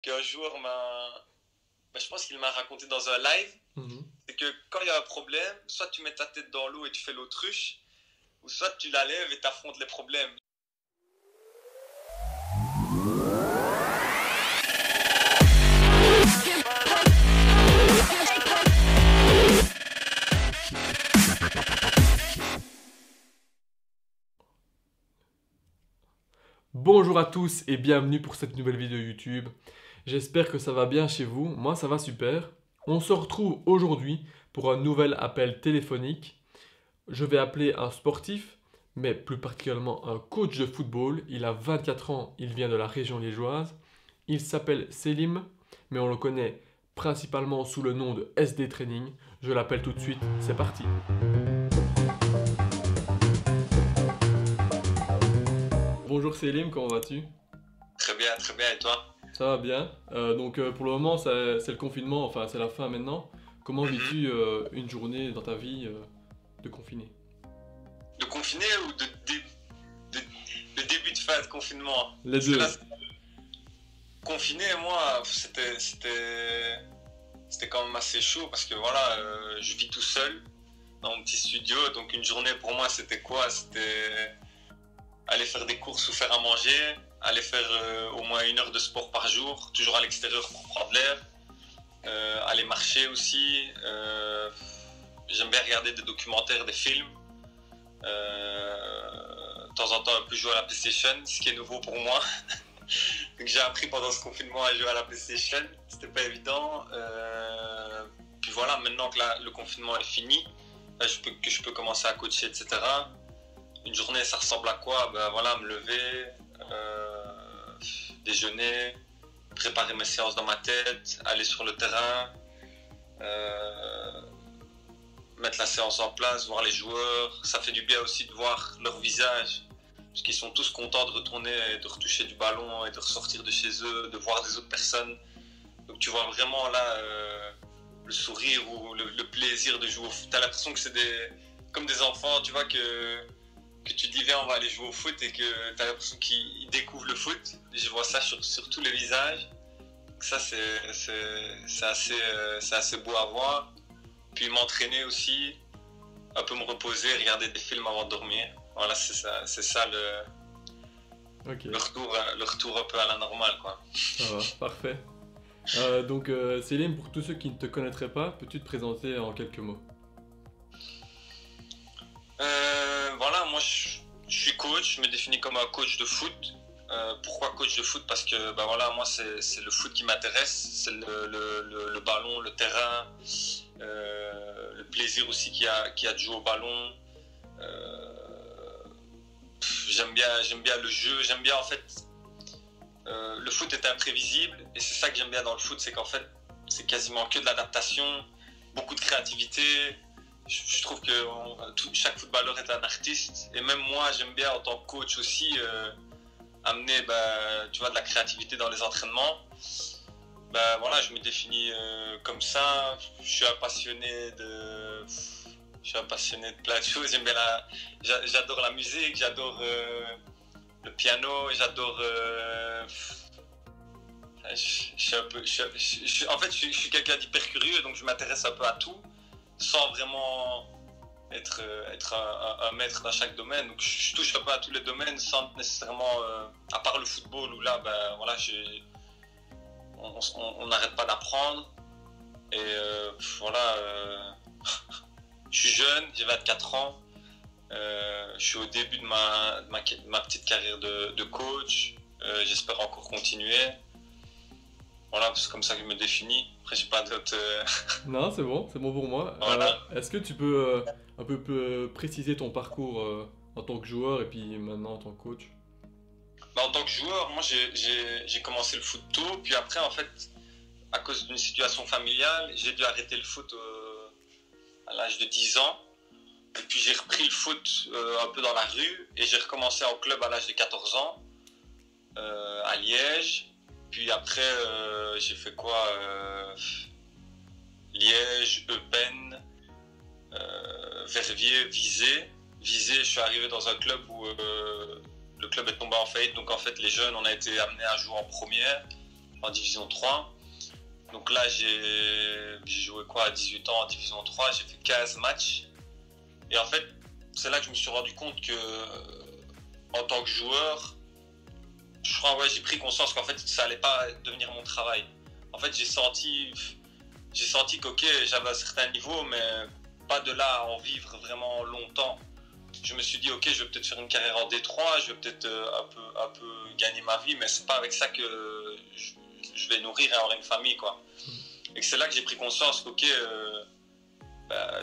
qu'un joueur je pense qu'il m'a raconté dans un live. Mhm. C'est que quand il y a un problème, soit tu mets ta tête dans l'eau et tu fais l'autruche, ou soit tu la lèves et t'affrontes les problèmes. Bonjour à tous et bienvenue pour cette nouvelle vidéo YouTube. J'espère que ça va bien chez vous, moi ça va super. On se retrouve aujourd'hui pour un nouvel appel téléphonique. Je vais appeler un sportif, mais plus particulièrement un coach de football. Il a 24 ans, il vient de la région liégeoise. Il s'appelle Selim, mais on le connaît principalement sous le nom de SD Training. Je l'appelle tout de suite, c'est parti. Bonjour Selim, comment vas-tu? Très bien, et toi? Ça va bien. Pour le moment, c'est le confinement, enfin c'est la fin maintenant. Comment Mhm. vis-tu une journée dans ta vie de confiné? De confiné ou de, de début de fin de confinement? Les Parce que là, deux. confiné, moi, c'était quand même assez chaud parce que voilà, je vis tout seul dans mon petit studio. Donc une journée pour moi, c'était quoi? C'était aller faire des courses ou faire à manger, aller faire au moins 1 heure de sport par jour, toujours à l'extérieur pour prendre l'air, aller marcher aussi. J'aime bien regarder des documentaires, des films. De temps en temps, un peu jouer à la PlayStation, ce qui est nouveau pour moi. Donc j'ai appris pendant ce confinement à jouer à la PlayStation, c'était pas évident. Puis voilà, maintenant que le confinement est fini, là, je peux commencer à coacher, etc. Une journée, ça ressemble à quoi? Ben voilà, me lever, déjeuner, préparer mes séances dans ma tête, aller sur le terrain, euh, mettre la séance en place, voir les joueurs. Ça fait du bien aussi de voir leur visage, parce qu'ils sont tous contents de retourner et de retoucher du ballon et de ressortir de chez eux, de voir des autres personnes. Donc tu vois vraiment là le sourire ou le plaisir de jouer au foot. T'as l'impression que c'est comme des enfants, tu vois, que tu dis viens on va aller jouer au foot et que tu as l'impression qu'ils découvrent le foot. Et je vois ça sur tous les visages. Donc ça c'est assez beau à voir. Puis m'entraîner aussi, un peu me reposer, regarder des films avant de dormir. Voilà, c'est ça Ok, le retour un peu à la normale, quoi. ça va, parfait. Céline, pour tous ceux qui ne te connaîtraient pas, peux-tu te présenter en quelques mots? Voilà, moi je suis coach, je me définis comme un coach de foot. Pourquoi coach de foot? Parce que bah voilà, moi c'est le foot qui m'intéresse, c'est le ballon, le terrain, le plaisir aussi qu'il y a de jouer au ballon. J'aime bien le jeu, j'aime bien en fait. Le foot est imprévisible et c'est ça que j'aime bien dans le foot, c'est qu'en fait c'est quasiment que de l'adaptation, beaucoup de créativité. Je trouve que chaque footballeur est un artiste et même moi j'aime bien en tant que coach aussi amener tu vois, de la créativité dans les entraînements. Voilà, je me définis comme ça. Je suis un passionné de plein de choses. J'adore la musique, j'adore le piano, j'adore. En fait, je suis quelqu'un d'hyper curieux, donc je m'intéresse un peu à tout, sans vraiment être un maître dans chaque domaine. Donc je touche un peu à tous les domaines sans nécessairement, à part le football où là, voilà, on n'arrête pas d'apprendre. Et voilà, je suis jeune, j'ai 24 ans. Je suis au début de ma petite carrière de coach. J'espère encore continuer. Voilà, c'est comme ça que je me définis. Après, j'ai pas d'autres. Non, c'est bon pour moi. Voilà. Est-ce que tu peux un peu préciser ton parcours en tant que joueur et puis maintenant en tant que coach? En tant que joueur, moi j'ai commencé le foot tôt, puis après, en fait, à cause d'une situation familiale, j'ai dû arrêter le foot à l'âge de 10 ans. Et puis j'ai repris le foot un peu dans la rue et j'ai recommencé en club à l'âge de 14 ans à Liège. Puis après, j'ai fait quoi Liège, Eupen, Verviers, Visé. Visé, je suis arrivé dans un club où le club est tombé en faillite. Donc en fait, les jeunes, on a été amenés à jouer en première. en Division 3. Donc là, j'ai joué quoi à 18 ans en Division 3, j'ai fait 15 matchs. Et en fait, c'est là que je me suis rendu compte que, en tant que joueur, je crois, ouais, j'ai pris conscience qu'en fait, ça allait pas devenir mon travail. En fait, j'ai senti qu'ok, j'avais un certain niveau, mais pas de là à en vivre vraiment longtemps. Je me suis dit, ok, je vais peut-être faire une carrière en D3, je vais peut-être un peu gagner ma vie, mais c'est pas avec ça que je vais nourrir et avoir une famille, quoi. Et c'est là que j'ai pris conscience qu'ok,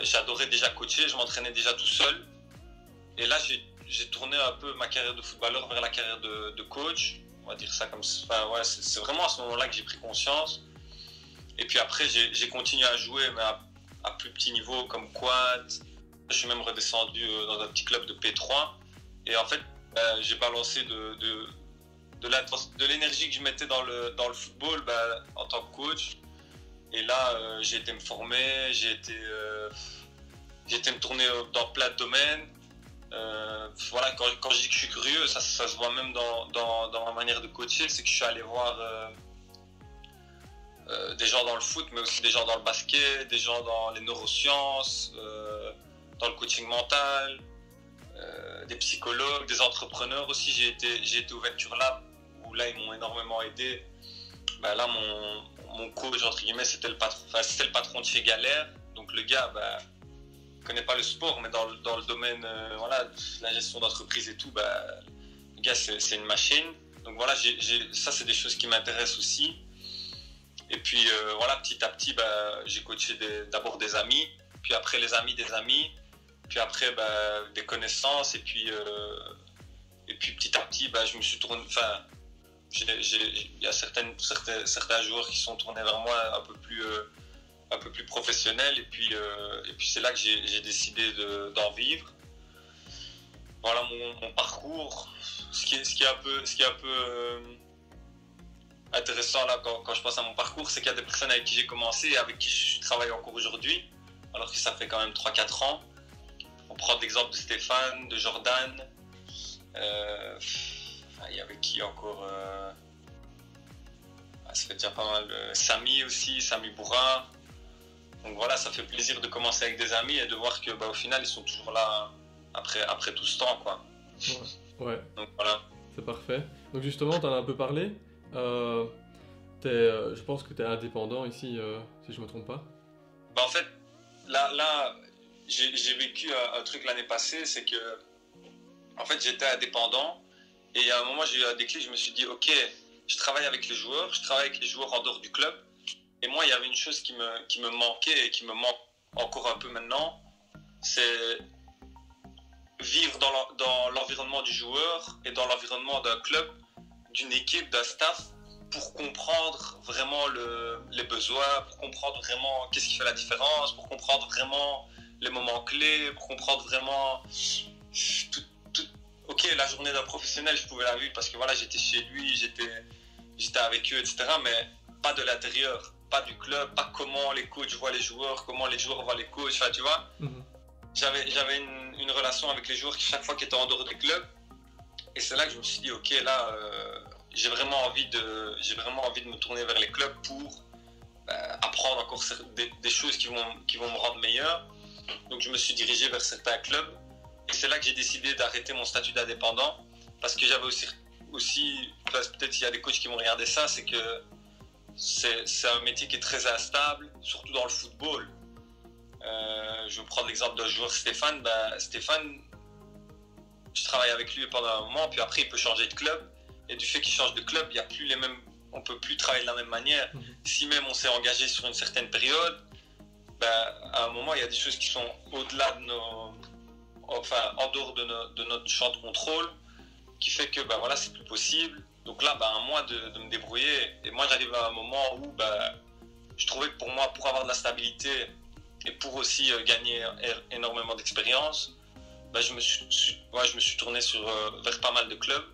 j'adorais déjà coacher, je m'entraînais déjà tout seul. Et là, j'ai tourné un peu ma carrière de footballeur vers la carrière de coach. On va dire ça comme ça. Enfin, ouais, c'est vraiment à ce moment-là que j'ai pris conscience. Et puis après, j'ai continué à jouer, mais à plus petit niveau, comme quad. Je suis même redescendu dans un petit club de P3. Et en fait, j'ai balancé de l'énergie que je mettais dans le football en tant que coach. Et là, j'ai été me former, j'ai été me tourner dans plein de domaines. Voilà, quand je dis que je suis curieux, ça se voit même dans ma manière de coacher, c'est que je suis allé voir des gens dans le foot, mais aussi des gens dans le basket, des gens dans les neurosciences, dans le coaching mental, des psychologues, des entrepreneurs aussi. J'ai été au Venture Lab, où là ils m'ont énormément aidé. Là, mon coach, entre guillemets, c'était le patron de chez Galère. Donc le gars, ne connaît pas le sport, mais dans le domaine, voilà, la gestion d'entreprise et tout, le gars, c'est une machine. Donc voilà, ça, c'est des choses qui m'intéressent aussi. Et puis voilà, petit à petit, j'ai coaché d'abord des amis, puis après les amis des amis, puis après des connaissances, et puis petit à petit, je me suis tourné. Enfin, il y a certains joueurs qui sont tournés vers moi un peu plus professionnels, et puis c'est là que j'ai décidé d'en vivre. Voilà mon parcours. Ce qui est un peu intéressant là quand je pense à mon parcours, c'est qu'il y a des personnes avec qui j'ai commencé et avec qui je travaille encore aujourd'hui, alors que ça fait quand même 3-4 ans. On prend l'exemple de Stéphane, de Jordan, il y avait qui encore, ça fait déjà pas mal, Samy aussi, Samy Bourra. Donc voilà, ça fait plaisir de commencer avec des amis et de voir que au final ils sont toujours là après tout ce temps, quoi. Ouais. Donc voilà. C'est parfait. Donc justement, tu en as un peu parlé. Je pense que tu es indépendant ici, si je me trompe pas. En fait, là j'ai vécu un truc l'année passée, c'est que en fait j'étais indépendant et à un moment j'ai eu un déclic, je me suis dit ok, je travaille avec les joueurs en dehors du club. Et moi, il y avait une chose qui me manquait et qui me manque encore un peu maintenant, c'est vivre dans l'environnement du joueur et dans l'environnement d'un club, d'une équipe, d'un staff, pour comprendre vraiment les besoins, pour comprendre vraiment qu'est-ce qui fait la différence, pour comprendre vraiment les moments clés, pour comprendre vraiment ok, la journée d'un professionnel, je pouvais la vivre parce que voilà, j'étais chez lui, j'étais avec eux, etc. Mais pas de l'intérieur, pas du club, pas comment les coachs voient les joueurs, comment les joueurs voient les coachs, enfin, tu vois. J'avais une relation avec les joueurs chaque fois qu'ils étaient en dehors des clubs. Et c'est là que je me suis dit, ok, là, j'ai vraiment envie de me tourner vers les clubs pour apprendre encore des choses qui vont me rendre meilleur. Donc je me suis dirigé vers certains clubs. Et c'est là que j'ai décidé d'arrêter mon statut d'indépendant. Parce que j'avais aussi peut-être qu'il y a des coachs qui vont regarder ça, c'est que c'est un métier qui est très instable, surtout dans le football. Je vais prendre l'exemple d'un joueur, Stéphane. Stéphane, je travaille avec lui pendant un moment, puis après il peut changer de club. Et du fait qu'il change de club, il y a plus les mêmes, on peut plus travailler de la même manière. Si même on s'est engagé sur une certaine période, à un moment il y a des choses qui sont au-delà de en dehors de notre champ de contrôle, qui fait que voilà, c'est plus possible. Donc là, à moi de me débrouiller. Et moi, j'arrive à un moment où je trouvais que pour moi, pour avoir de la stabilité et pour aussi gagner énormément d'expérience, je me suis tourné vers pas mal de clubs.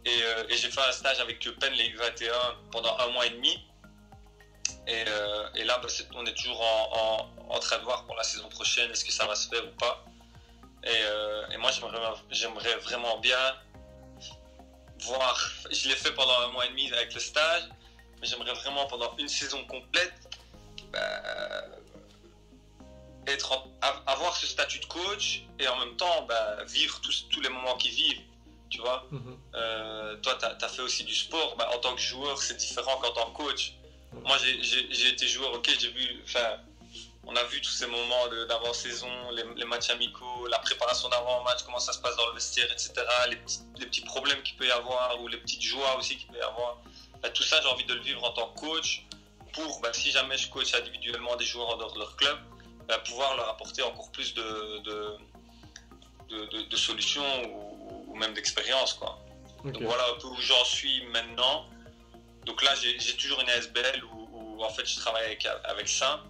Et j'ai fait un stage avec Penn, les U21, pendant 1 mois et demi. Et là, on est toujours en train de voir pour la saison prochaine, est-ce que ça va se faire ou pas. Et moi, j'aimerais vraiment bien voir. Je l'ai fait pendant 1 mois et demi avec le stage, mais mais j'aimerais vraiment pendant une saison complète avoir ce statut de coach et en même temps vivre tous les moments qu'ils vivent, tu vois. Toi, tu as fait aussi du sport. En tant que joueur, c'est différent qu'en tant que coach. Moi, j'ai été joueur, ok, on a vu tous ces moments d'avant-saison, les matchs amicaux, la préparation d'avant-match, comment ça se passe dans le vestiaire, etc. Les petits problèmes qu'il peut y avoir ou les petites joies aussi qu'il peut y avoir. Tout ça, j'ai envie de le vivre en tant que coach pour, si jamais je coach individuellement des joueurs en dehors de leur club, pouvoir leur apporter encore plus de solutions ou même d'expérience, quoi. Okay. Donc voilà un peu où j'en suis maintenant. Donc là, j'ai toujours une ASBL où en fait je travaille avec ça.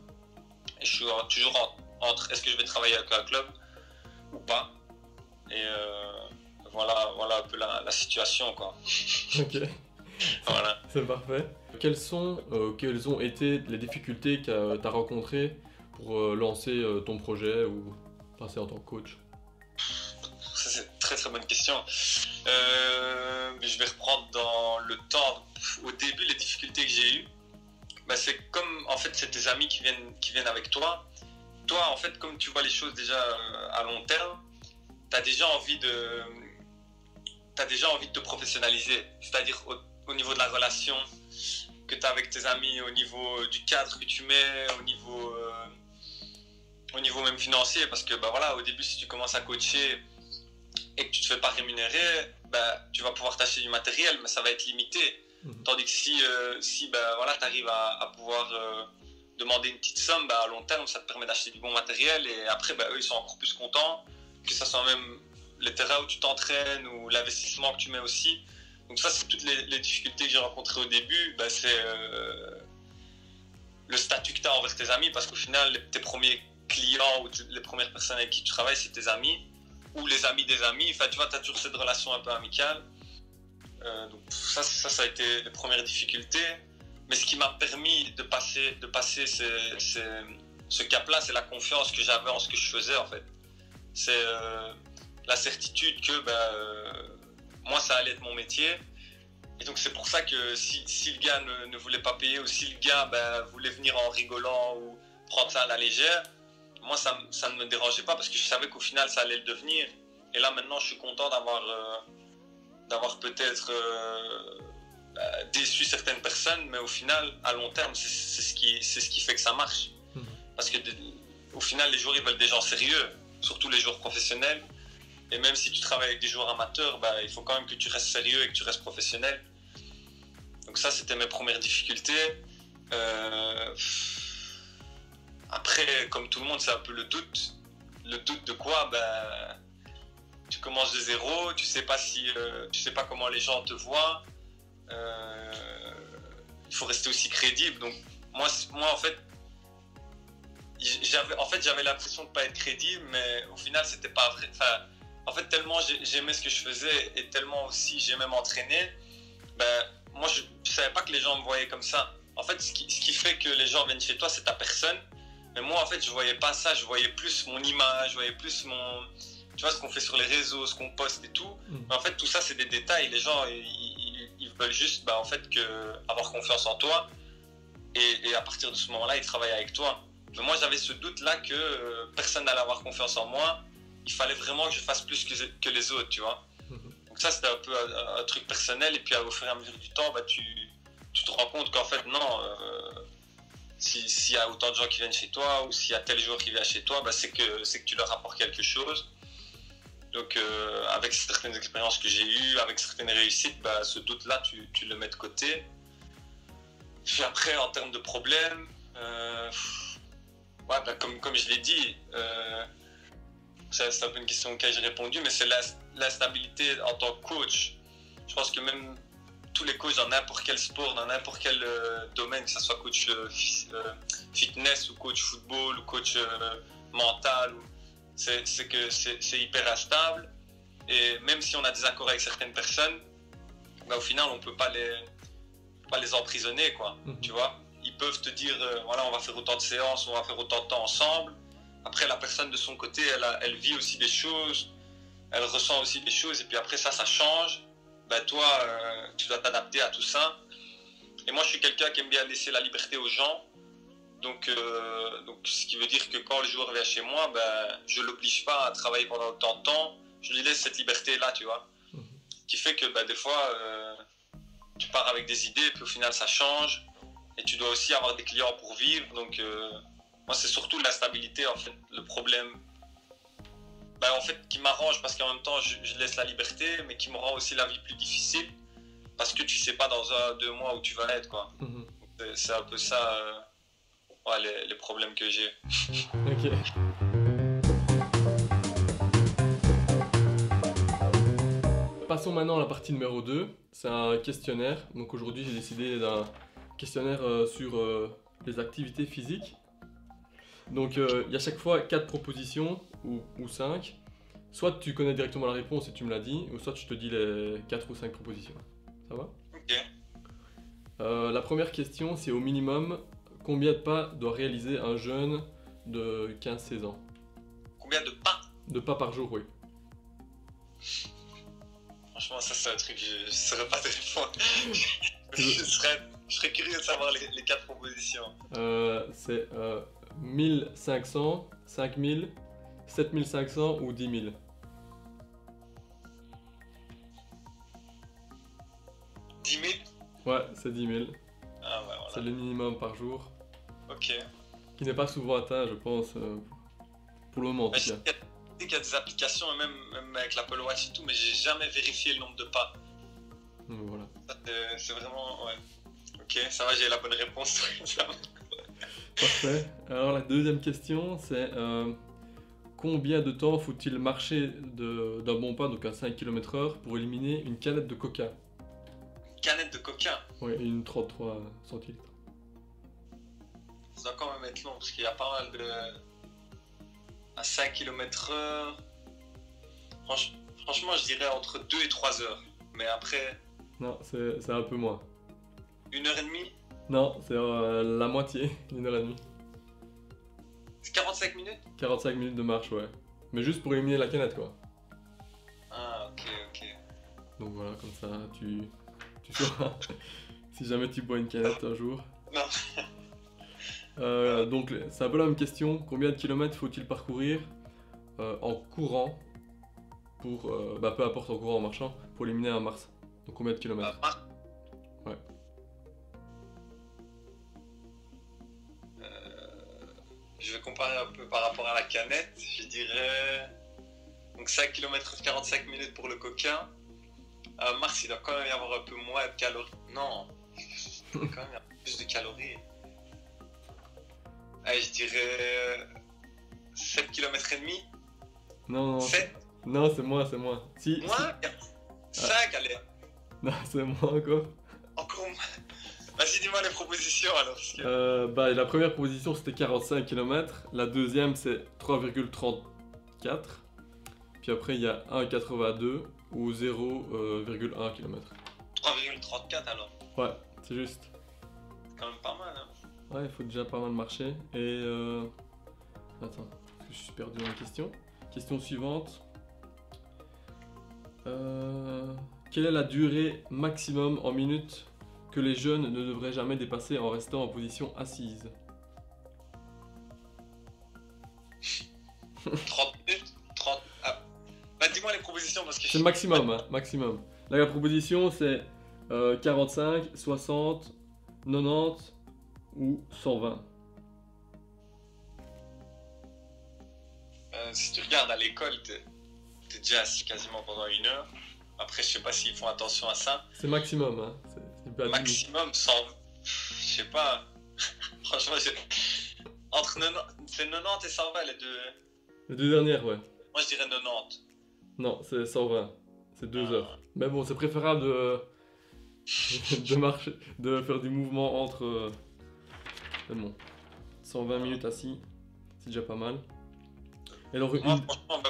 Et je suis toujours entre est-ce que je vais travailler avec un club ou pas. Et voilà un peu la situation, quoi. Ok. Voilà. C'est parfait. Quelles ont été les difficultés que tu as rencontrées pour lancer ton projet ou passer en tant que coach? Ça, c'est une très très bonne question. Je vais reprendre dans le temps. Au début, les difficultés que j'ai eues, c'est comme en fait c'est tes amis qui viennent avec toi. Toi, en fait, comme tu vois les choses déjà à long terme, tu as déjà envie de te professionnaliser. C'est-à-dire au niveau de la relation que tu as avec tes amis, au niveau du cadre que tu mets, au niveau même financier. Parce que au début, si tu commences à coacher et que tu ne te fais pas rémunérer, tu vas pouvoir t'acheter du matériel, mais ça va être limité. Tandis que si tu arrives à pouvoir demander une petite somme, à long terme, ça te permet d'acheter du bon matériel. Et après, eux, ils sont encore plus contents, que ça soit même les terrains où tu t'entraînes ou l'investissement que tu mets aussi. Donc ça, c'est toutes les difficultés que j'ai rencontrées au début. C'est le statut que tu as envers tes amis, parce qu'au final, tes premiers clients ou les premières personnes avec qui tu travailles, c'est tes amis ou les amis des amis. Enfin, tu vois, tu as toujours cette relation un peu amicale. Donc ça a été les premières difficultés. Mais ce qui m'a permis de passer ce cap-là, c'est la confiance que j'avais en ce que je faisais, en fait. C'est la certitude que moi, ça allait être mon métier. Et donc c'est pour ça que si le gars ne voulait pas payer ou si le gars voulait venir en rigolant ou prendre ça à la légère, moi, ça ne me dérangeait pas parce que je savais qu'au final, ça allait le devenir. Et là, maintenant, je suis content d'avoir peut-être déçu certaines personnes, mais au final, à long terme, c'est ce qui fait que ça marche. Parce que au final, les joueurs, ils veulent des gens sérieux, surtout les joueurs professionnels. Et même si tu travailles avec des joueurs amateurs, il faut quand même que tu restes sérieux et que tu restes professionnel. Donc ça, c'était mes premières difficultés. Après, comme tout le monde, c'est un peu le doute. Le doute de quoi? Tu commences de zéro, tu sais pas comment les gens te voient. Il faut rester aussi crédible. Donc moi en fait, j'avais l'impression de pas être crédible, mais au final, c'était pas vrai. Enfin, en fait, tellement j'aimais ce que je faisais et tellement aussi j'aimais m'entraîner, moi je savais pas que les gens me voyaient comme ça. En fait, ce qui fait que les gens viennent chez toi, c'est ta personne. Mais moi, en fait, je voyais pas ça. Je voyais plus mon image, je voyais plus tu vois, ce qu'on fait sur les réseaux, ce qu'on poste et tout. Mais en fait, tout ça, c'est des détails. Les gens, ils veulent juste, en fait, avoir confiance en toi. Et à partir de ce moment-là, ils travaillent avec toi. Mais moi, j'avais ce doute-là que personne n'allait avoir confiance en moi. Il fallait vraiment que je fasse plus que les autres, tu vois. Donc ça, c'était un peu un truc personnel. Et puis, au fur et à mesure du temps, tu te rends compte qu'en fait, non, s'il y a autant de gens qui viennent chez toi ou s'il y a tel joueur qui vient chez toi, c'est que tu leur apportes quelque chose. Donc, avec certaines expériences que j'ai eues, avec certaines réussites, ce doute-là, tu le mets de côté. Puis après, en termes de problèmes, comme je l'ai dit, c'est un peu une question auquel j'ai répondu, mais c'est l'instabilité en tant que coach. Je pense que même tous les coachs dans n'importe quel sport, dans n'importe quel domaine, que ce soit coach fitness ou coach football ou coach mental, c'est hyper instable. Et même si on a des accords avec certaines personnes, au final, on ne peut pas les emprisonner, quoi. Tu vois, ils peuvent te dire, voilà, on va faire autant de séances, on va faire autant de temps ensemble. Après, la personne de son côté, elle vit aussi des choses, elle ressent aussi des choses, et puis après ça change. Toi, tu dois t'adapter à tout ça. Et moi, je suis quelqu'un qui aime bien laisser la liberté aux gens. Donc, ce qui veut dire que quand le joueur vient chez moi, ben, je ne l'oblige pas à travailler pendant autant de temps. Je lui laisse cette liberté-là, tu vois. Ce qui fait que ben, des fois, tu pars avec des idées, puis au final, ça change. Et tu dois aussi avoir des clients pour vivre. Donc, moi, c'est surtout la stabilité, en fait, le problème. Ben, en fait, qui m'arrange parce qu'en même temps, je laisse la liberté, mais qui me rend aussi la vie plus difficile. Parce que tu sais pas dans 1-2 mois où tu vas être, quoi. C'est un peu ça, ouais, les problèmes que j'ai. Ok. Passons maintenant à la partie numéro 2. C'est un questionnaire. Donc aujourd'hui, j'ai décidé d'un questionnaire sur les activités physiques. Donc il y a chaque fois 4 propositions ou 5. Soit tu connais directement la réponse et tu me l'as dit, ou soit je te dis les 4 ou 5 propositions. Ça va? Ok. La première question, c'est au minimum, combien de pas doit réaliser un jeune de 15-16 ans? Combien de pas? De pas par jour, oui. Franchement, ça c'est un truc que je ne saurais pas te répondre. je serais curieux de savoir les 4 propositions. C'est 1500, 5000, 7500 ou 10 000. 10 000? Ouais, c'est 10 000. Ah ouais, voilà. C'est le minimum par jour. Ok. Qui n'est pas souvent atteint, je pense, pour le moment en tout Je cas. sais qu'il y a des applications, même avec l'Apple Watch et tout, mais j'ai jamais vérifié le nombre de pas. Donc voilà. C'est vraiment. Ouais. Ok, ça va, j'ai la bonne réponse. Parfait. Alors la deuxième question, c'est combien de temps faut-il marcher d'un bon pas, donc à 5 km/h, pour éliminer une canette de coca? Canette de coca. Oui, une 33 centilitres. Ça doit quand même être long, parce qu'il y a pas mal de. À 5 km/h. Franchement, je dirais entre 2 et 3 heures. Mais après. Non, c'est un peu moins. 1h30? Non, c'est la moitié, 1h30. C'est 45 minutes? 45 minutes de marche, ouais. Mais juste pour éliminer la canette, quoi. Ah, ok. Donc voilà, comme ça, tu sauras si jamais tu bois une canette un jour. Non. Donc c'est un peu la même question. Combien de kilomètres faut-il parcourir en courant pour, peu importe en courant, en marchant, pour éliminer un Mars? Donc combien de kilomètres? Ouais. Je vais comparer un peu par rapport à la canette. Je dirais. Donc 5 km 45 minutes pour le coquin. Mars, il doit quand même y avoir un peu moins de calories. Non, il doit quand même y avoir plus de calories. Allez, je dirais 7 km et demi. Non, 7? Non, c'est moins. Si, Moins? 5, allez. Non, c'est moins encore. Encore moins. Vas-y, dis-moi les propositions alors. Parce que... La première proposition c'était 45 km, la deuxième c'est 3,34, puis après il y a 1,82 ou 0,1 km. 3,34 alors. Ouais, c'est juste. C'est quand même pas mal, hein. Ouais, il faut déjà pas mal marcher. Et attends, parce que je suis perdu dans la question. Question suivante. Quelle est la durée maximum en minutes que les jeunes ne devraient jamais dépasser en restant en position assise? 30 minutes? 30... Ah. Bah, dis-moi les propositions parce que C'est le maximum, hein, maximum. Là, la proposition c'est 45, 60, 90 ou 120. Si tu regardes à l'école, t'es déjà assis quasiment pendant 1 heure. Après, je sais pas s'ils font attention à ça. C'est maximum, hein. C'est pas Maximum 100. Je sais pas. Franchement, entre 90... c'est 90 et 120 les deux. les deux dernières, ouais. Moi, je dirais 90. Non, c'est 120. C'est 2 heures. Mais bon, c'est préférable de marcher, de faire du mouvement entre. Mais bon, 120 minutes assis, c'est déjà pas mal. Et alors, Moi, franchement,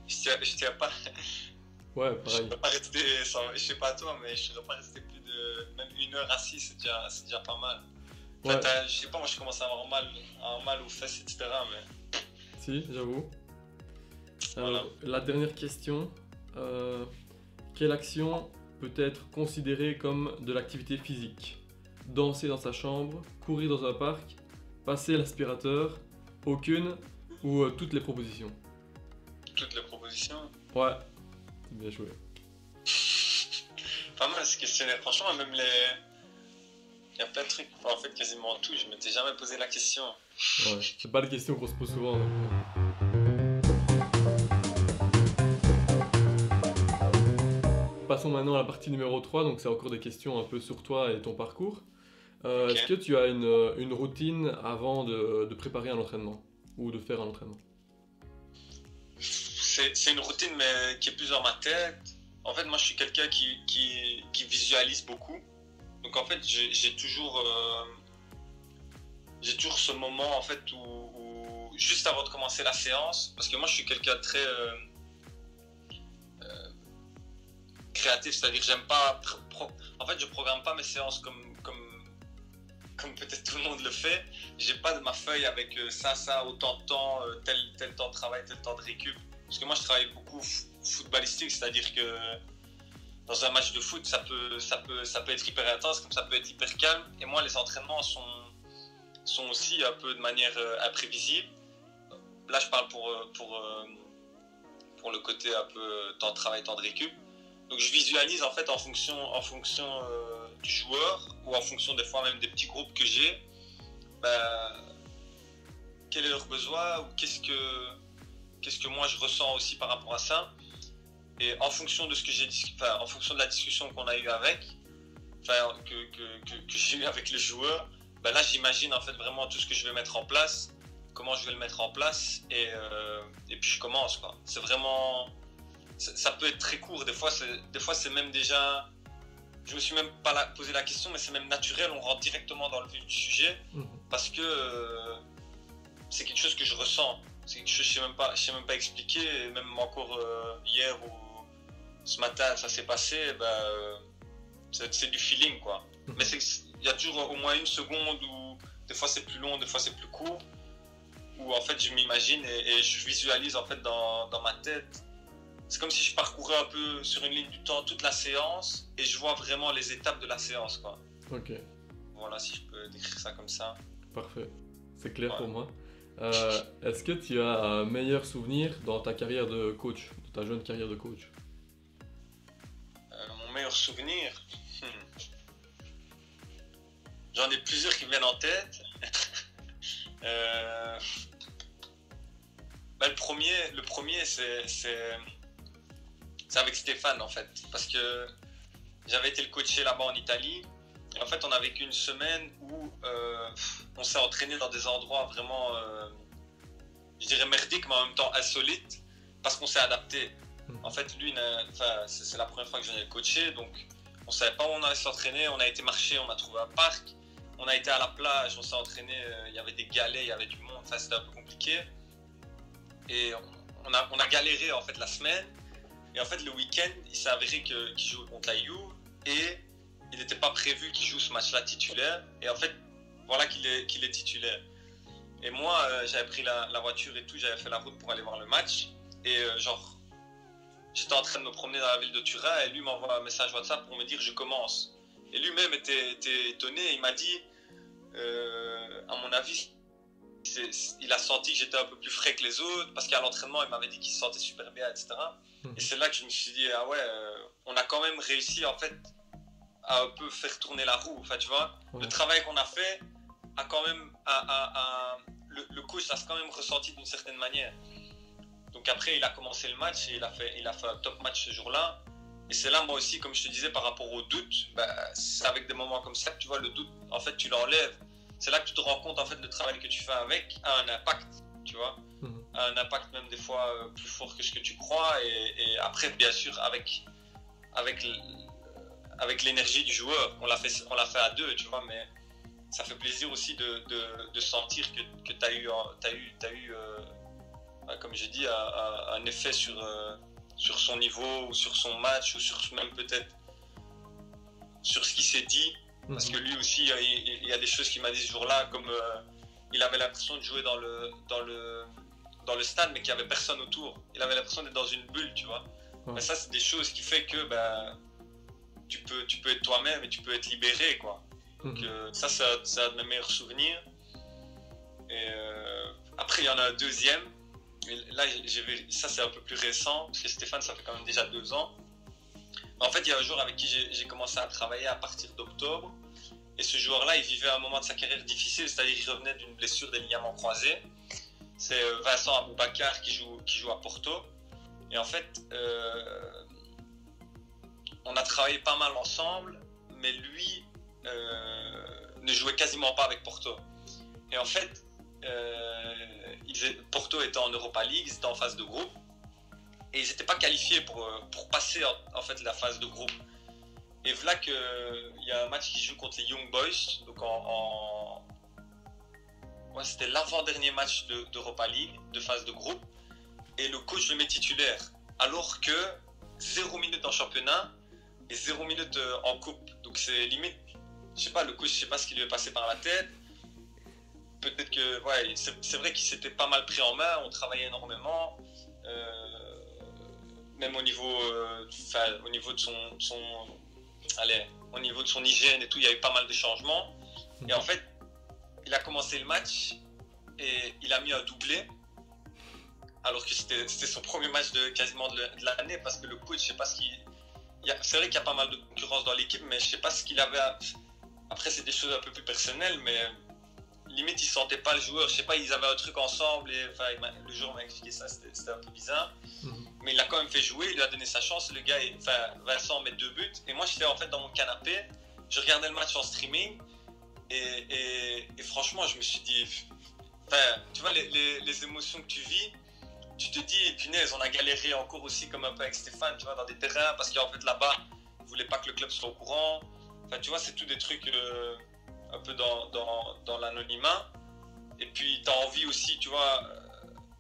je tiens pas. Ouais, Je pareil. peux pas rester. Je sais pas toi, mais je serais pas resté plus de. Même 1 heure assis, c'est déjà pas mal. Ouais. Enfin, je sais pas, moi je commence à avoir mal aux fesses, etc. Mais. Si, j'avoue. Voilà. Alors, la dernière question. Quelle action peut être considérée comme de l'activité physique? danser dans sa chambre, courir dans un parc, passer l'aspirateur, aucune ou toutes les propositions? Toutes les propositions. Ouais, c'est bien joué. Pas mal ce questionnaire, franchement, même les. Il y a plein de trucs, en fait, quasiment tout, je m'étais jamais posé la question. Ouais, c'est pas des questions qu'on se pose souvent. Donc. Passons maintenant à la partie numéro 3, donc c'est encore des questions un peu sur toi et ton parcours. Ok. Est-ce que tu as une routine avant de préparer un entraînement ou de faire un entraînement? C'est une routine, mais qui est plus dans ma tête. En fait, moi, je suis quelqu'un qui visualise beaucoup. Donc, en fait, j'ai toujours ce moment, en fait, où juste avant de commencer la séance, parce que moi, je suis quelqu'un de très créatif, c'est-à-dire j'aime pas. En fait, je programme pas mes séances comme peut-être tout le monde le fait. J'ai pas de ma feuille avec ça, autant de temps, tel temps de travail, tel temps de récup. Parce que moi, je travaille beaucoup footballistique, c'est-à-dire que dans un match de foot, ça peut être hyper intense, comme ça peut être hyper calme. Et moi, les entraînements sont aussi un peu de manière imprévisible. Là, je parle pour le côté un peu temps de travail, temps de récup. Donc, je visualise en fait en fonction du joueur ou en fonction des fois même des petits groupes que j'ai, quel est leur besoin ou qu'est-ce que moi je ressens aussi par rapport à ça. Et en fonction de ce que en fonction de la discussion qu'on a eue que j'ai eu avec le joueur, là j'imagine en fait vraiment tout ce que je vais mettre en place, comment je vais le mettre en place et puis je commence quoi. C'est vraiment, ça peut être très court, des fois c'est même déjà, je me suis même pas posé la question, mais c'est même naturel, on rentre directement dans le vif du sujet parce que c'est quelque chose que je ressens. C'est quelque chose que je sais même pas expliquer, et même encore hier ou ce matin ça s'est passé, c'est du feeling quoi. Mais il y a toujours au moins une seconde où des fois c'est plus long, des fois c'est plus court, où en fait je m'imagine et je visualise en fait dans ma tête. C'est comme si je parcourais un peu sur une ligne du temps toute la séance et je vois vraiment les étapes de la séance quoi. Ok. Voilà, si je peux décrire ça comme ça. Parfait, c'est clair pour moi. Est-ce que tu as un meilleur souvenir dans ta carrière de coach, dans ta jeune carrière de coach? Mon meilleur souvenir, j'en ai plusieurs qui me viennent en tête. Le premier c'est avec Stéphane en fait, parce que j'avais été le coacher là-bas en Italie. Et en fait, on a vécu une semaine où on s'est entraîné dans des endroits vraiment, je dirais merdiques, mais en même temps insolites, parce qu'on s'est adapté. En fait, lui, c'est la première fois que je venais le coacher, donc on ne savait pas où on allait s'entraîner. On a été marcher, on a trouvé un parc, on a été à la plage, on s'est entraîné, il y avait des galets, il y avait du monde, c'était un peu compliqué. Et on a galéré en fait la semaine. Et en fait, le week-end, il s'est avéré qu'il jouait contre la Juve et il n'était pas prévu qu'il joue ce match-là titulaire. Et en fait, voilà qu'il est titulaire. Et moi, j'avais pris la voiture et tout, j'avais fait la route pour aller voir le match. Et j'étais en train de me promener dans la ville de Turin et lui m'envoie un message WhatsApp pour me dire « je commence ». Et lui-même était étonné, il m'a dit, à mon avis, il a senti que j'étais un peu plus frais que les autres, parce qu'à l'entraînement, il m'avait dit qu'il se sentait super bien, etc. Et c'est là que je me suis dit, ah ouais, on a quand même réussi en fait à un peu faire tourner la roue. Enfin, tu vois, le travail qu'on a fait a quand même, le coach a quand même ressenti d'une certaine manière. Donc après, il a commencé le match et il a fait un top match ce jour-là. Et c'est là, moi aussi, comme je te disais, par rapport au doute, c'est avec des moments comme ça que tu vois le doute, en fait, tu l'enlèves. C'est là que tu te rends compte, en fait, le travail que tu fais avec a un impact, tu vois. A un impact même des fois plus fort que ce que tu crois. Et après, bien sûr, avec l'énergie du joueur, on l'a fait à deux, tu vois, mais ça fait plaisir aussi de sentir que tu as eu comme je dis, un effet sur son niveau ou sur son match ou sur même peut-être sur ce qui s'est dit. Parce que lui aussi, il y a des choses qu'il m'a dit ce jour-là, comme il avait l'impression de jouer dans le stade, mais qu'il n'y avait personne autour. Il avait l'impression d'être dans une bulle, tu vois. Mais ça, c'est des choses qui fait que tu peux être toi-même et tu peux être libéré, quoi. Donc Mhm. ça, c'est un de mes meilleurs souvenirs. Et après, il y en a un deuxième. Mais là, ça, c'est un peu plus récent, parce que Stéphane, ça fait quand même déjà 2 ans. En fait, il y a un joueur avec qui j'ai commencé à travailler à partir d'octobre. Et ce joueur-là, il vivait un moment de sa carrière difficile, c'est-à-dire qu'il revenait d'une blessure des ligaments croisés. C'est Vincent Aboubakar qui joue à Porto. Et en fait, on a travaillé pas mal ensemble, mais lui ne jouait quasiment pas avec Porto. Et en fait, Porto était en Europa League, ils étaient en phase de groupe, et ils n'étaient pas qualifiés pour passer en fait la phase de groupe. Et voilà qu'il y a un match qui joue contre les Young Boys, donc ouais, c'était l'avant-dernier match d'Europa League, de phase de groupe, et le coach le met titulaire, alors que 0 minutes en championnat et 0 minutes en coupe. Donc c'est limite, je sais pas, le coach, je sais pas ce qui lui est passé par la tête. Peut-être que, ouais, c'est vrai qu'il s'était pas mal pris en main, on travaillait énormément, même au niveau de au niveau de son hygiène et tout, il y a eu pas mal de changements. Et en fait, il a commencé le match et il a mis un doublé, alors que c'était son premier match quasiment de l'année, parce que le coach, je sais pas ce qu'il... C'est vrai qu'il y a pas mal de concurrence dans l'équipe, mais je sais pas ce qu'il avait Après, c'est des choses un peu plus personnelles, mais limite, il sentait pas le joueur. Je sais pas, ils avaient un truc ensemble, et enfin, le joueur m'a expliqué ça, c'était un peu bizarre. Mais il a quand même fait jouer, il lui a donné sa chance. Le gars, Vincent met 2 buts. Et moi, j'étais en fait dans mon canapé, je regardais le match en streaming, et franchement, je me suis dit... tu vois, les émotions que tu vis, tu te dis, punaise, on a galéré encore aussi, comme un peu avec Stéphane, tu vois, dans des terrains, parce qu'en fait, là-bas, ils ne voulaient pas que le club soit au courant. Enfin, tu vois, c'est tout des trucs un peu dans l'anonymat. Et puis, tu as envie aussi, tu vois,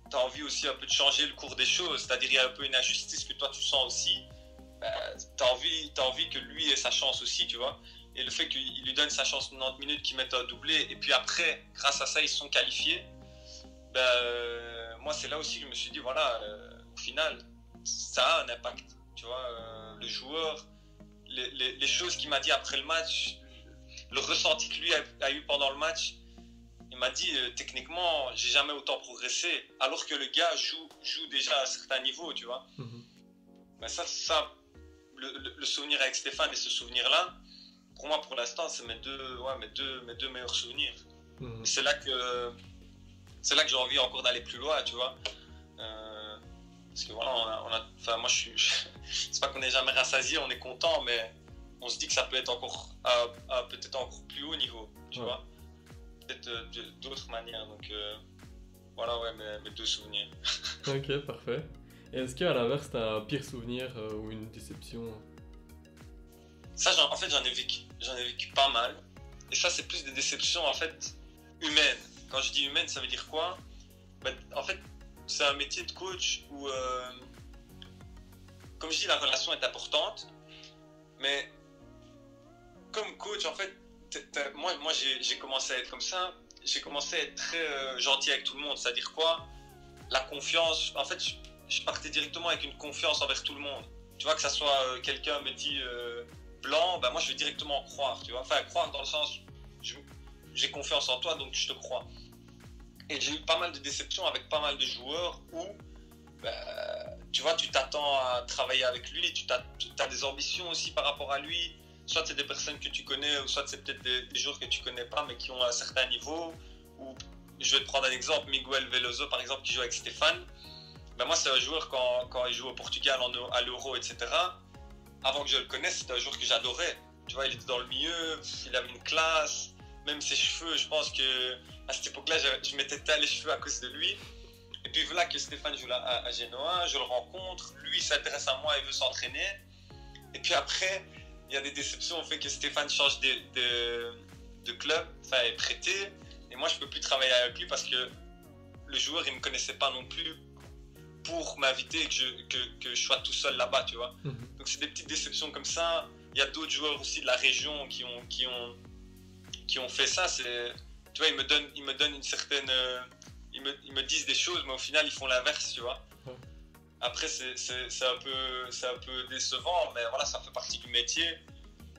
tu as envie aussi un peu de changer le cours des choses. C'est-à-dire, il y a un peu une injustice que toi, tu sens aussi. Tu as envie que lui ait sa chance aussi, tu vois. Et le fait qu'il lui donne sa chance 90 minutes, qu'il mette un doublé, et puis après, grâce à ça, ils sont qualifiés. Moi, c'est là aussi que je me suis dit, voilà, au final, ça a un impact. Tu vois, le joueur, les choses qu'il m'a dit après le match, le ressenti que lui a eu pendant le match, il m'a dit, techniquement, j'ai jamais autant progressé, alors que le gars joue déjà à un certain niveau, tu vois. Le souvenir avec Stéphane et ce souvenir-là, pour moi, pour l'instant, c'est mes deux meilleurs souvenirs. C'est là que j'ai envie encore d'aller plus loin, tu vois. Parce que voilà, moi, c'est pas qu'on n'est jamais rassasié, on est content, mais on se dit que ça peut être peut-être encore plus haut niveau, tu vois. Peut-être d'autres manières. Donc voilà, ouais, mes 2 souvenirs. Ok, parfait. Et est-ce qu'à l'inverse, t'as un pire souvenir ou une déception? Ça, en fait, j'en ai vécu pas mal. Et ça, c'est plus des déceptions, en fait, humaines. Quand je dis humaine, ça veut dire quoi? En fait, c'est un métier de coach où, comme je dis, la relation est importante. Mais comme coach, en fait, moi j'ai commencé à être comme ça. J'ai commencé à être très gentil avec tout le monde. C'est-à-dire quoi? La confiance. En fait, je partais directement avec une confiance envers tout le monde. Tu vois, que ça soit quelqu'un me dit blanc, moi je vais directement croire. Tu vois, enfin, croire dans le sens, j'ai confiance en toi, donc je te crois. Et j'ai eu pas mal de déceptions avec pas mal de joueurs où, tu vois, tu t'attends à travailler avec lui, tu as des ambitions aussi par rapport à lui. Soit c'est des personnes que tu connais, ou soit c'est peut-être des joueurs que tu connais pas, mais qui ont un certain niveau. Ou, je vais te prendre un exemple, Miguel Veloso, par exemple, qui joue avec Stéphane. Moi, c'est un joueur, quand il joue au Portugal, à l'Euro, etc., avant que je le connaisse, c'était un joueur que j'adorais. Tu vois, il était dans le milieu, il avait une classe. Même ses cheveux, je pense que à cette époque-là, je m'étais taillé les cheveux à cause de lui. Et puis voilà que Stéphane joue là à Genoa, je le rencontre, lui il s'intéresse à moi, il veut s'entraîner. Et puis après, il y a des déceptions au fait que Stéphane change de club, enfin est prêté. Et moi je peux plus travailler avec lui parce que le joueur il me connaissait pas non plus pour m'inviter et que je sois tout seul là-bas, tu vois. Donc c'est des petites déceptions comme ça. Il y a d'autres joueurs aussi de la région qui ont fait ça. Tu vois, ils me donnent une certaine... ils me disent des choses, mais au final, ils font l'inverse, tu vois. Après, c'est un peu décevant, mais voilà, ça fait partie du métier.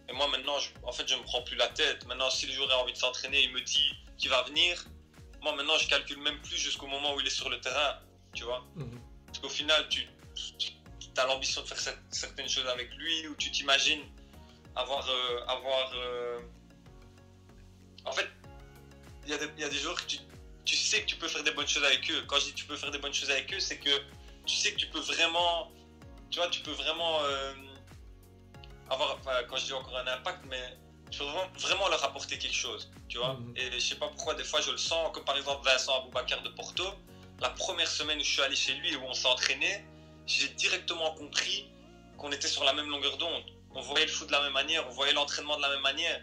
Et moi, maintenant, en fait, je me prends plus la tête. Maintenant, si le joueur a envie de s'entraîner, il me dit qu'il va venir. Moi, maintenant, je calcule même plus jusqu'au moment où il est sur le terrain, tu vois. Parce qu'au final, tu as l'ambition de faire certaines choses avec lui, ou tu t'imagines avoir... En fait, il y a des joueurs que tu sais que tu peux faire des bonnes choses avec eux. Quand je dis tu peux faire des bonnes choses avec eux, c'est que tu sais que tu peux vraiment... Tu vois, tu peux vraiment avoir... Enfin, quand je dis encore un impact, mais tu peux vraiment leur apporter quelque chose, tu vois. Et je sais pas pourquoi, des fois, je le sens, comme par exemple Vincent Aboubakar de Porto. La première semaine où je suis allé chez lui et où on s'est entraîné, j'ai directement compris qu'on était sur la même longueur d'onde. On voyait le foot de la même manière, on voyait l'entraînement de la même manière.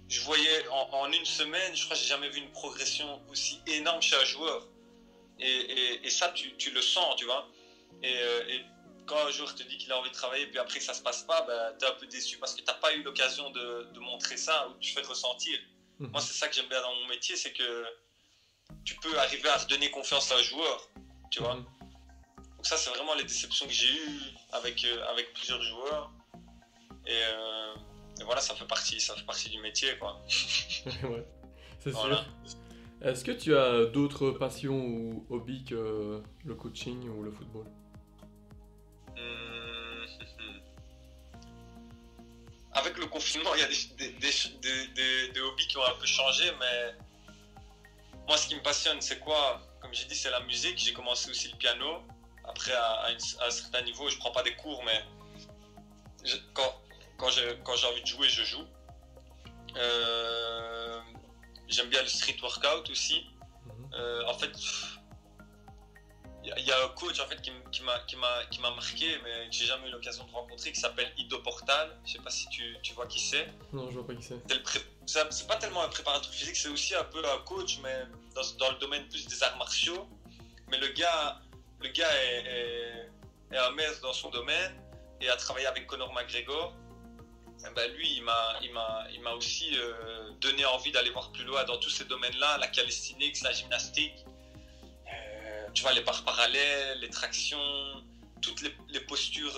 Je voyais en une semaine, je crois que j'ai jamais vu une progression aussi énorme chez un joueur. Et ça, tu le sens, tu vois. Et quand un joueur te dit qu'il a envie de travailler, puis après que ça se passe pas, ben, tu es un peu déçu parce que tu n'as pas eu l'occasion de montrer ça ou de te faire ressentir. Moi, c'est ça que j'aime bien dans mon métier, c'est que tu peux arriver à redonner confiance à un joueur, tu vois. Donc ça, c'est vraiment les déceptions que j'ai eues avec plusieurs joueurs. Et voilà, ça fait partie du métier, quoi. Ouais, c'est sûr. Est-ce que tu as d'autres passions ou hobbies que le coaching ou le football? Avec le confinement, il y a des hobbies qui ont un peu changé, mais moi, ce qui me passionne, c'est quoi? Comme j'ai dit, c'est la musique. J'ai commencé aussi le piano. Après, à un certain niveau, je prends pas des cours, mais quand j'ai envie de jouer, je joue. J'aime bien le street workout aussi. En fait, il y a un coach en fait qui m'a marqué, mais que j'ai jamais eu l'occasion de rencontrer, qui s'appelle Ido Portal. Je sais pas si tu vois qui c'est. Non, je vois pas qui c'est. C'est pas tellement un préparateur physique, c'est aussi un peu un coach, mais dans le domaine plus des arts martiaux. Mais le gars est un maître dans son domaine et a travaillé avec Conor McGregor. Et ben lui, il m'a aussi donné envie d'aller voir plus loin dans tous ces domaines-là, la calisthenics, la gymnastique. Tu vois, les barres parallèles, les tractions, toutes les postures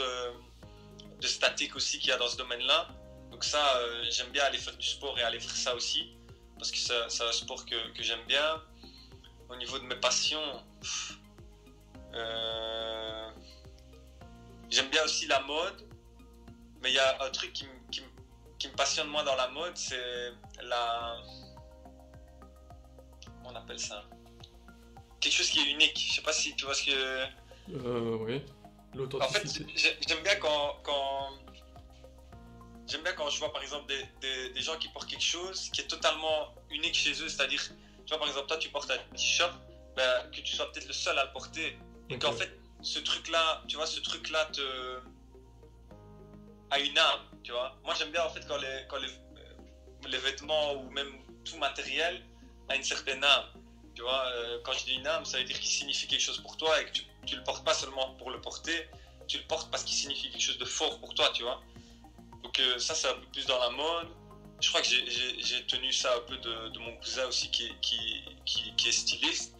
de statique aussi qu'il y a dans ce domaine-là. Donc ça, j'aime bien aller faire du sport et aller faire ça aussi, parce que c'est un sport que j'aime bien. Au niveau de mes passions, j'aime bien aussi la mode, mais il y a un truc qui me passionne moins dans la mode, c'est comment on appelle ça? Quelque chose qui est unique. Je sais pas si tu vois ce que... Oui, l'authenticité. En fait, j'aime bien quand je vois par exemple des gens qui portent quelque chose qui est totalement unique chez eux, c'est-à-dire, tu vois par exemple toi tu portes un t-shirt, ben, que tu sois peut-être le seul à le porter, et qu'en fait ce truc-là, tu vois, a une âme, tu vois. Moi j'aime bien en fait quand les vêtements ou même tout matériel a une certaine âme. Tu vois, quand je dis une âme, ça veut dire qu'il signifie quelque chose pour toi et que tu le portes pas seulement pour le porter, tu le portes parce qu'il signifie quelque chose de fort pour toi, tu vois. Donc ça, c'est un peu plus dans la mode. Je crois que j'ai tenu ça un peu de mon cousin aussi qui est styliste.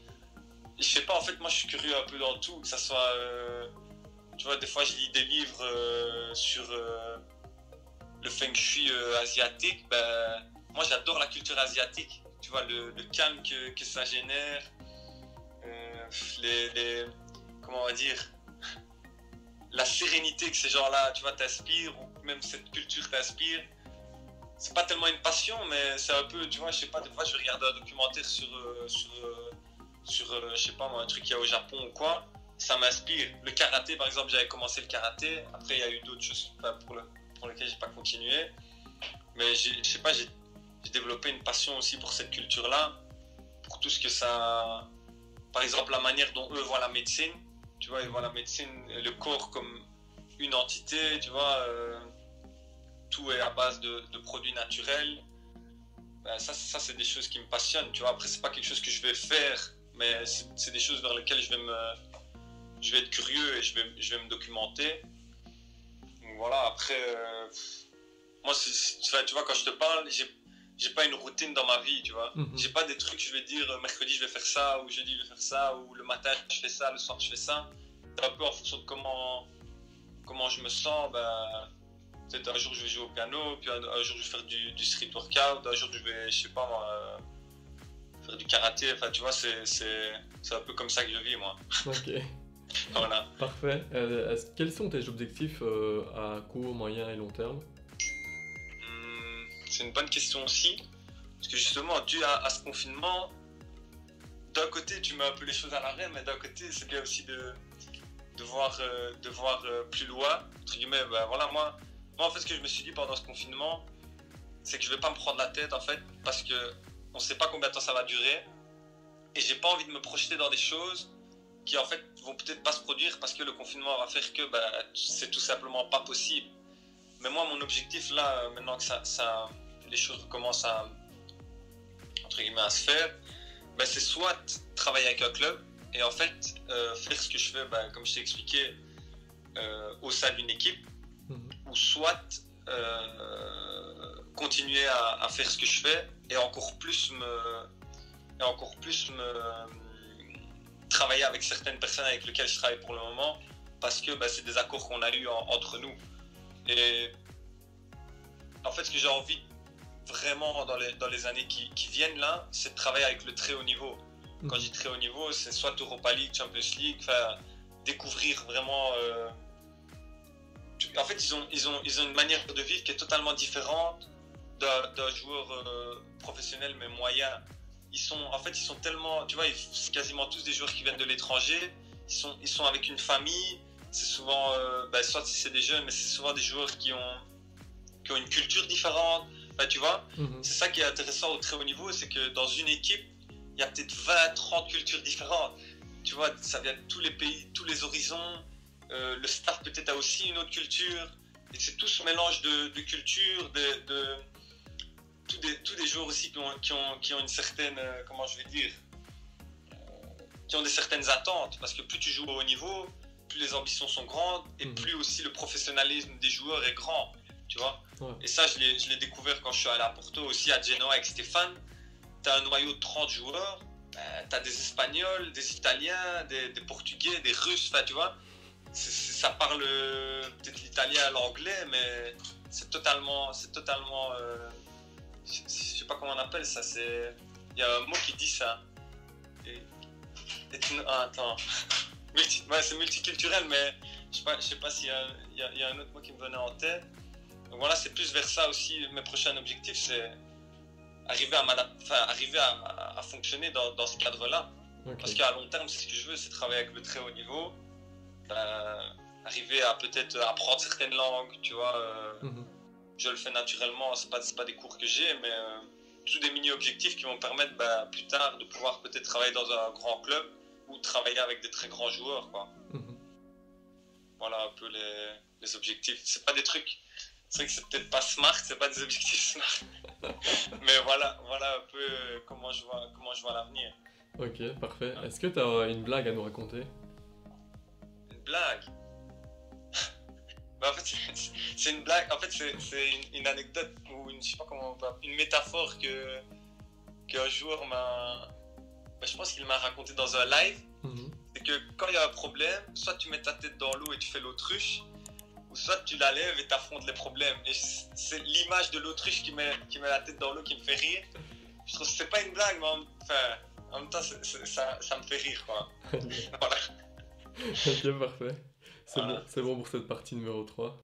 Et je sais pas, en fait, moi je suis curieux un peu dans tout, que ça soit... tu vois, des fois je lis des livres sur le feng shui asiatique. Ben, moi j'adore la culture asiatique. Tu vois, le calme que ça génère, comment on va dire, la sérénité que ces gens-là, tu vois, t'inspirent, ou même cette culture t'inspire. C'est pas tellement une passion, mais c'est un peu, tu vois, je sais pas, des fois je regarde un documentaire sur je sais pas moi, un truc qu'il y a au Japon ou quoi, ça m'inspire. Le karaté, par exemple, j'avais commencé le karaté, après il y a eu d'autres choses pour lesquelles j'ai pas continué, mais je sais pas, j'ai développé une passion aussi pour cette culture-là, pour tout ce que ça... Par exemple, la manière dont eux voient la médecine, tu vois, ils voient la médecine, le corps comme une entité, tu vois, tout est à base de produits naturels. Ben, ça c'est des choses qui me passionnent, tu vois. Après, c'est pas quelque chose que je vais faire, mais c'est des choses vers lesquelles je vais être curieux et je vais me documenter. Donc voilà, après, moi, tu vois, quand je te parle, j'ai pas une routine dans ma vie, tu vois. J'ai pas des trucs, je vais dire mercredi je vais faire ça, ou jeudi je vais faire ça, ou le matin je fais ça, le soir je fais ça. C'est un peu en fonction de comment je me sens, ben, Peut-être un jour je vais jouer au piano, puis un jour je vais faire du street workout, un jour je vais, je sais pas moi, faire du karaté. Enfin, tu vois, c'est un peu comme ça que je vis, moi. Ok, Voilà. parfait. Quels sont tes objectifs à court, moyen et long terme? C'est une bonne question aussi. Parce que justement, dû à ce confinement, d'un côté, tu mets un peu les choses à l'arrêt, mais d'un côté, c'est bien aussi de voir plus loin. Entre guillemets, ben voilà, moi, en fait, ce que je me suis dit pendant ce confinement, c'est que je vais pas me prendre la tête, en fait, parce que on sait pas combien de temps ça va durer. Et j'ai pas envie de me projeter dans des choses qui, en fait, vont peut-être pas se produire parce que le confinement va faire que c'est tout simplement pas possible. Mais moi, mon objectif, là, maintenant que les choses commencent à, entre guillemets, à se faire, ben, c'est soit travailler avec un club et en fait faire ce que je fais, comme je t'ai expliqué, au sein d'une équipe, ou soit continuer à faire ce que je fais et encore plus travailler avec certaines personnes avec lesquelles je travaille pour le moment, parce que c'est des accords qu'on a eus entre nous. Et en fait, ce que j'ai envie vraiment dans les années qui viennent là, c'est de travailler avec le très haut niveau. Quand je dis très haut niveau, c'est soit Europa League, Champions League, enfin, découvrir vraiment. En fait, ils ont une manière de vivre qui est totalement différente d'un joueur professionnel mais moyen. Ils sont tellement, tu vois, c'est quasiment tous des joueurs qui viennent de l'étranger. Ils sont avec une famille. C'est souvent, soit si c'est des jeunes, mais c'est souvent des joueurs qui ont une culture différente. Enfin, tu vois, c'est ça qui est intéressant au très haut niveau, c'est que dans une équipe, il y a peut-être 20, 30 cultures différentes. Tu vois, ça vient de tous les pays, tous les horizons. Le staff peut-être a aussi une autre culture. Et c'est tout ce mélange de cultures, tous des joueurs aussi qui ont une certaine, comment je vais dire, qui ont des certaines attentes. Parce que plus tu joues au haut niveau, plus les ambitions sont grandes et plus aussi le professionnalisme des joueurs est grand. Tu vois. Ouais. Et ça, je l'ai découvert quand je suis allé à Porto, aussi à Genoa avec Stéphane. Tu as un noyau de 30 joueurs, tu as des Espagnols, des Italiens, des Portugais, des Russes, tu vois. Ça parle peut-être l'italien, l'anglais, mais c'est totalement je sais pas comment on appelle ça, il y a un mot qui dit ça. Attends. C'est multiculturel, mais je sais pas s'il y a un autre mot qui me venait en tête. Donc voilà, c'est plus vers ça aussi. Mes prochains objectifs, c'est arriver à fonctionner dans ce cadre-là. Okay. Parce qu'à long terme, c'est ce que je veux, c'est travailler avec le très haut niveau, arriver à peut-être apprendre certaines langues, tu vois. Je le fais naturellement, c'est pas des cours que j'ai, mais tous des mini-objectifs qui vont permettre plus tard de pouvoir peut-être travailler dans un grand club ou travailler avec des très grands joueurs, quoi. Voilà un peu les objectifs. C'est pas des trucs. C'est vrai que c'est peut-être pas smart, c'est pas des objectifs smart. Mais voilà un peu comment je vois l'avenir. Ok, parfait. Est-ce que tu as une blague à nous raconter? Une blague? En fait, c'est une blague. En fait, c'est une anecdote ou je sais pas comment une métaphore qu'un joueur je pense qu'il m'a raconté dans un live. C'est que quand il y a un problème, soit tu mets ta tête dans l'eau et tu fais l'autruche, ou soit tu la lèves et t'affrontes les problèmes. Et c'est l'image de l'autruche qui met la tête dans l'eau qui me fait rire. Je trouve que c'est pas une blague, mais en même temps, ça me fait rire, quoi. Voilà. Ok, parfait. C'est bon pour cette partie numéro 3.